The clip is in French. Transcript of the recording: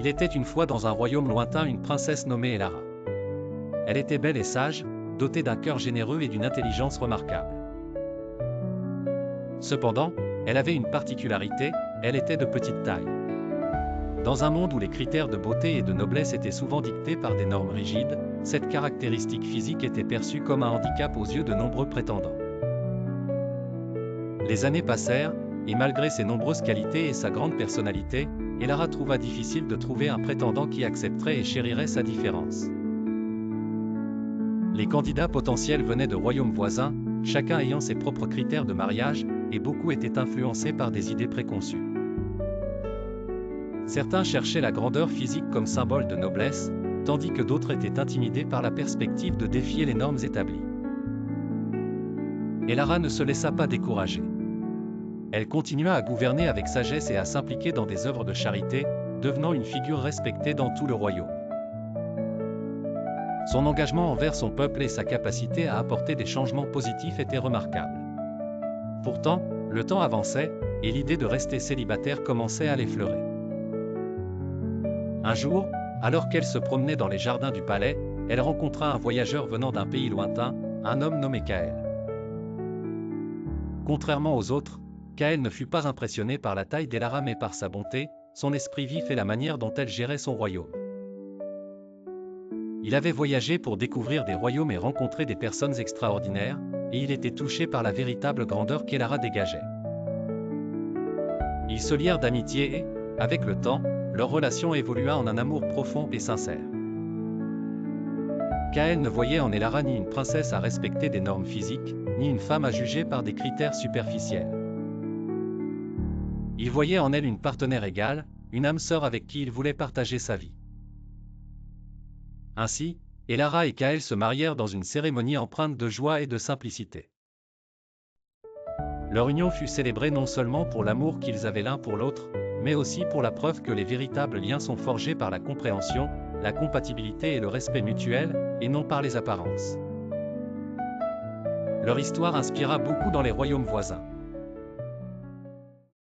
Il était une fois dans un royaume lointain une princesse nommée Elara. Elle était belle et sage, dotée d'un cœur généreux et d'une intelligence remarquable. Cependant, elle avait une particularité, elle était de petite taille. Dans un monde où les critères de beauté et de noblesse étaient souvent dictés par des normes rigides, cette caractéristique physique était perçue comme un handicap aux yeux de nombreux prétendants. Les années passèrent, et malgré ses nombreuses qualités et sa grande personnalité, Elara trouva difficile de trouver un prétendant qui accepterait et chérirait sa différence. Les candidats potentiels venaient de royaumes voisins, chacun ayant ses propres critères de mariage, et beaucoup étaient influencés par des idées préconçues. Certains cherchaient la grandeur physique comme symbole de noblesse, tandis que d'autres étaient intimidés par la perspective de défier les normes établies. Elara ne se laissa pas décourager. Elle continua à gouverner avec sagesse et à s'impliquer dans des œuvres de charité, devenant une figure respectée dans tout le royaume. Son engagement envers son peuple et sa capacité à apporter des changements positifs étaient remarquables. Pourtant, le temps avançait, et l'idée de rester célibataire commençait à l'effleurer. Un jour, alors qu'elle se promenait dans les jardins du palais, elle rencontra un voyageur venant d'un pays lointain, un homme nommé Kaël. Contrairement aux autres, Kaël ne fut pas impressionné par la taille d'Elara mais par sa bonté, son esprit vif et la manière dont elle gérait son royaume. Il avait voyagé pour découvrir des royaumes et rencontrer des personnes extraordinaires, et il était touché par la véritable grandeur qu'Elara dégageait. Ils se lièrent d'amitié et, avec le temps, leur relation évolua en un amour profond et sincère. Kaël ne voyait en Elara ni une princesse à respecter des normes physiques, ni une femme à juger par des critères superficiels. Il voyait en elle une partenaire égale, une âme sœur avec qui il voulait partager sa vie. Ainsi, Elara et Kaël se marièrent dans une cérémonie empreinte de joie et de simplicité. Leur union fut célébrée non seulement pour l'amour qu'ils avaient l'un pour l'autre, mais aussi pour la preuve que les véritables liens sont forgés par la compréhension, la compatibilité et le respect mutuel, et non par les apparences. Leur histoire inspira beaucoup dans les royaumes voisins.